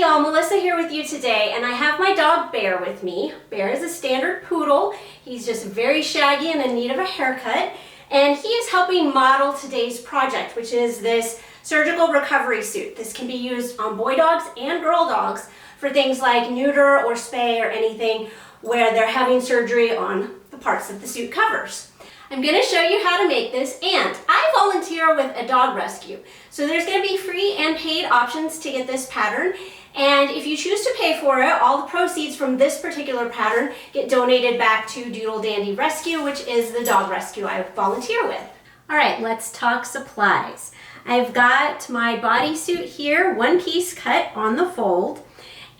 Hey y'all, Melissa here with you today, and I have my dog Bear with me. Bear is a standard poodle. He's just very shaggy and in need of a haircut, and he is helping model today's project, which is this surgical recovery suit. This can be used on boy dogs and girl dogs for things like neuter or spay or anything where they're having surgery on the parts that the suit covers. I'm going to show you how to make this, and I volunteer with a dog rescue. So there's going to be free and paid options to get this pattern, and if you choose to pay for it, all the proceeds from this particular pattern get donated back to Doodle Dandy Rescue, which is the dog rescue I volunteer with. All right, let's talk supplies. I've got my bodysuit here, one piece cut on the fold,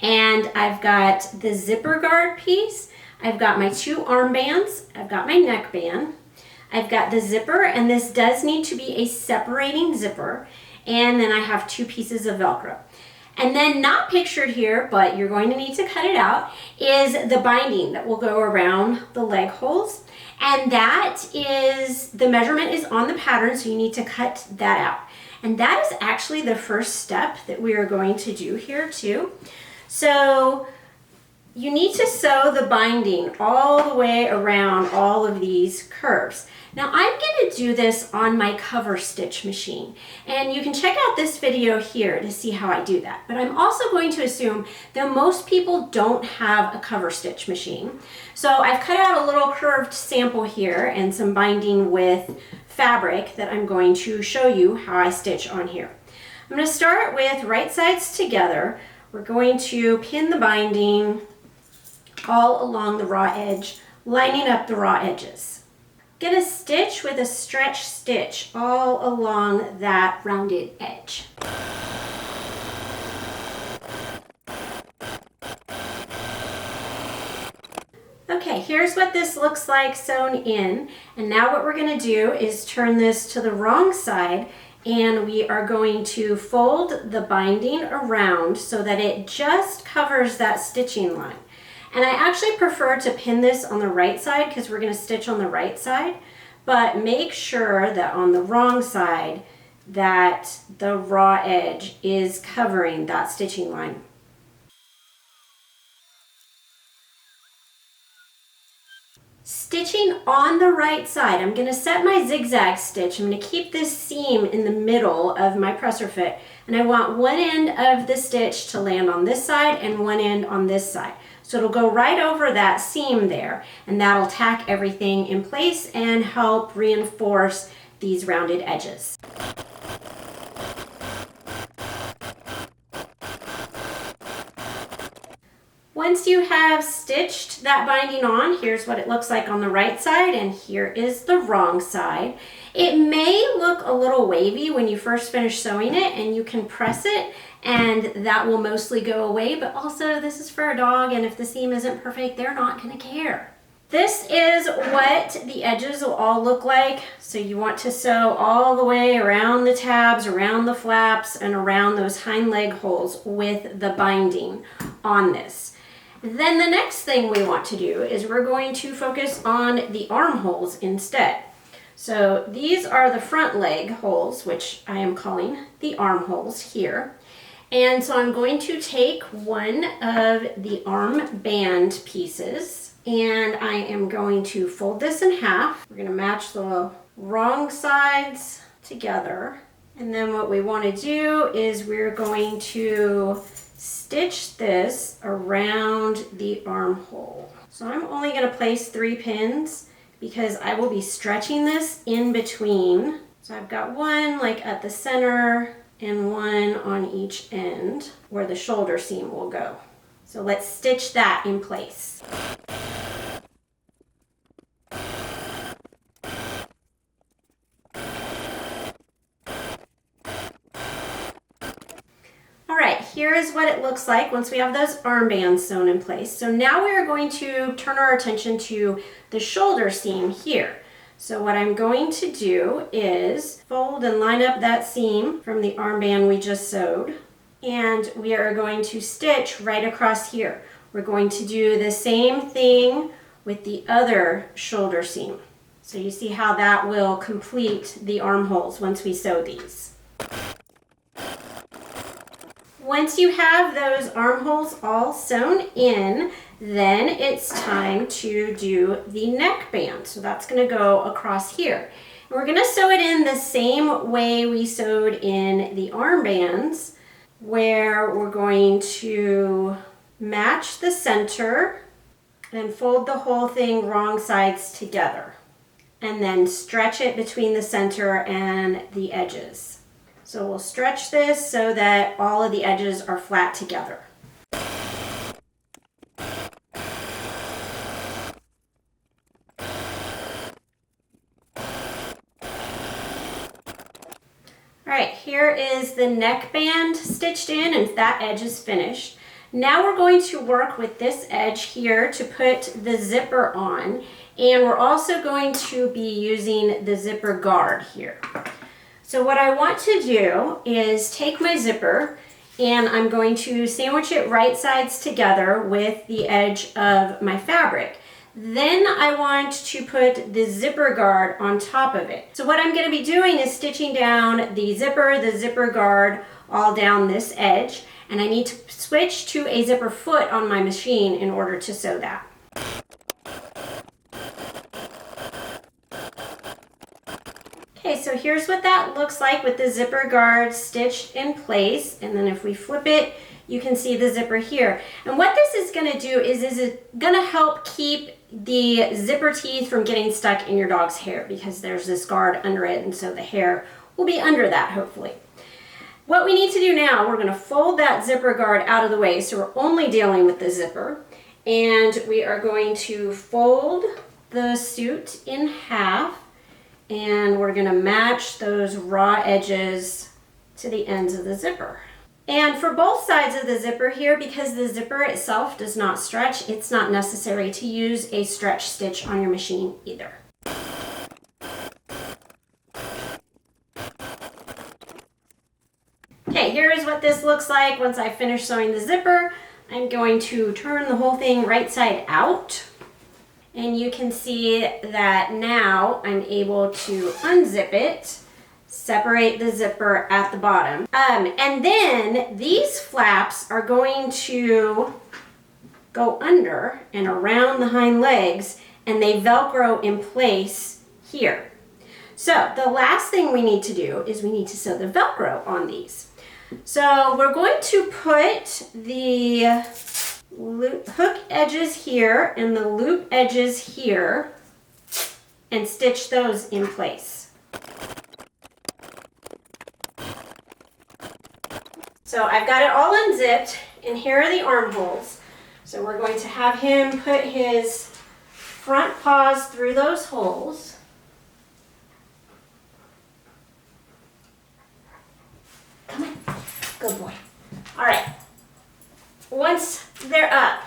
and I've got the zipper guard piece, I've got my 2 armbands, I've got my neckband, I've got the zipper, and this does need to be a separating zipper, and then I have 2 pieces of Velcro. And then not pictured here, but you're going to need to cut it out, is the binding that will go around the leg holes. And that is, the measurement is on the pattern, so you need to cut that out. And that is actually the first step that we are going to do here too. So you need to sew the binding all the way around all of these curves. Now I'm going to do this on my cover stitch machine, and you can check out this video here to see how I do that. But I'm also going to assume that most people don't have a cover stitch machine. So I've cut out a little curved sample here and some binding with fabric that I'm going to show you how I stitch on here. I'm going to start with right sides together. We're going to pin the binding all along the raw edge, lining up the raw edges. Going to stitch with a stretch stitch all along that rounded edge. Okay, here's what this looks like sewn in, and now what we're going to do is turn this to the wrong side, and we are going to fold the binding around so that it just covers that stitching line. And I actually prefer to pin this on the right side because we're going to stitch on the right side, but make sure that on the wrong side that the raw edge is covering that stitching line. Stitching on the right side, I'm going to set my zigzag stitch. I'm going to keep this seam in the middle of my presser fit, and I want one end of the stitch to land on this side and one end on this side. So it'll go right over that seam there, and that'll tack everything in place and help reinforce these rounded edges. Once you have stitched that binding on, here's what it looks like on the right side, and here is the wrong side. It may look a little wavy when you first finish sewing it, and you can press it and that will mostly go away, but also this is for a dog, and if the seam isn't perfect, they're not going to care. This is what the edges will all look like. So you want to sew all the way around the tabs, around the flaps, and around those hind leg holes with the binding on this. Then the next thing we want to do is we're going to focus on the armholes instead. So these are the front leg holes, which I am calling the armholes here. And so I'm going to take one of the arm band pieces, and I am going to fold this in half. We're going to match the wrong sides together. And then what we want to do is we're going to stitch this around the armhole. So I'm only going to place 3 pins because I will be stretching this in between. So I've got one like at the center and one on each end where the shoulder seam will go. So let's stitch that in place. All right, here is what it looks like once we have those armbands sewn in place. So now we are going to turn our attention to the shoulder seam here. So what I'm going to do is fold and line up that seam from the armband we just sewed, and we are going to stitch right across here. We're going to do the same thing with the other shoulder seam. So you see how that will complete the armholes once we sew these. Once you have those armholes all sewn in, then it's time to do the neckband. So that's going to go across here. And we're going to sew it in the same way we sewed in the armbands, where we're going to match the center and fold the whole thing wrong sides together, and then stretch it between the center and the edges. So we'll stretch this so that all of the edges are flat together. All right, here is the neckband stitched in, and that edge is finished. Now we're going to work with this edge here to put the zipper on, and we're also going to be using the zipper guard here. So what I want to do is take my zipper, and I'm going to sandwich it right sides together with the edge of my fabric. Then I want to put the zipper guard on top of it. So what I'm going to be doing is stitching down the zipper guard all down this edge, and I need to switch to a zipper foot on my machine in order to sew that. Okay, so here's what that looks like with the zipper guard stitched in place, and then if we flip it, you can see the zipper here. And what this is going to do is it's going to help keep the zipper teeth from getting stuck in your dog's hair, because there's this guard under it, and so the hair will be under that, hopefully. What we need to do now, we're going to fold that zipper guard out of the way, so we're only dealing with the zipper, and we are going to fold the suit in half, and we're going to match those raw edges to the ends of the zipper. And for both sides of the zipper here, because the zipper itself does not stretch, it's not necessary to use a stretch stitch on your machine either. Okay, here is what this looks like once I finish sewing the zipper. I'm going to turn the whole thing right side out. And you can see that now I'm able to unzip it, separate the zipper at the bottom. And then these flaps are going to go under and around the hind legs, and they Velcro in place here. So the last thing we need to do is we need to sew the Velcro on these. So we're going to put the hook edges here and the loop edges here and stitch those in place. So I've got it all unzipped, and here are the armholes. So we're going to have him put his front paws through those holes. Come on, good boy. All right, once they're up,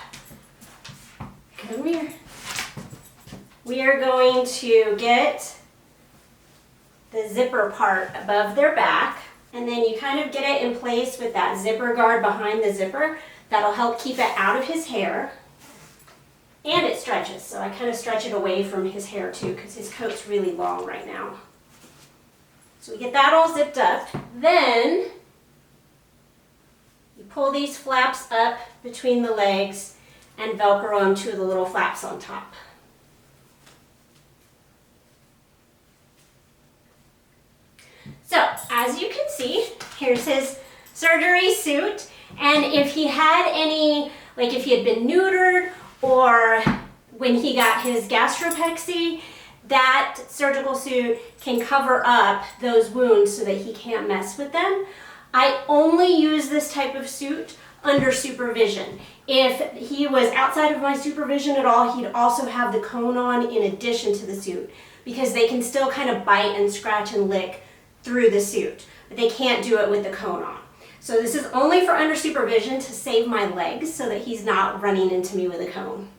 come here. We are going to get the zipper part above their back, and then you kind of get it in place with that zipper guard behind the zipper. That'll help keep it out of his hair, and it stretches, so I kind of stretch it away from his hair too, because his coat's really long right now. So we get that all zipped up. Then you pull these flaps up between the legs and Velcro them to the little flaps on top. So, as you can see, here's his surgery suit, and if he had any, like if he had been neutered or when he got his gastropexy, that surgical suit can cover up those wounds so that he can't mess with them. I only use this type of suit under supervision. If he was outside of my supervision at all, he'd also have the cone on in addition to the suit, because they can still kind of bite and scratch and lick through the suit, but they can't do it with the cone on. So this is only for under supervision to save my legs so that he's not running into me with a cone.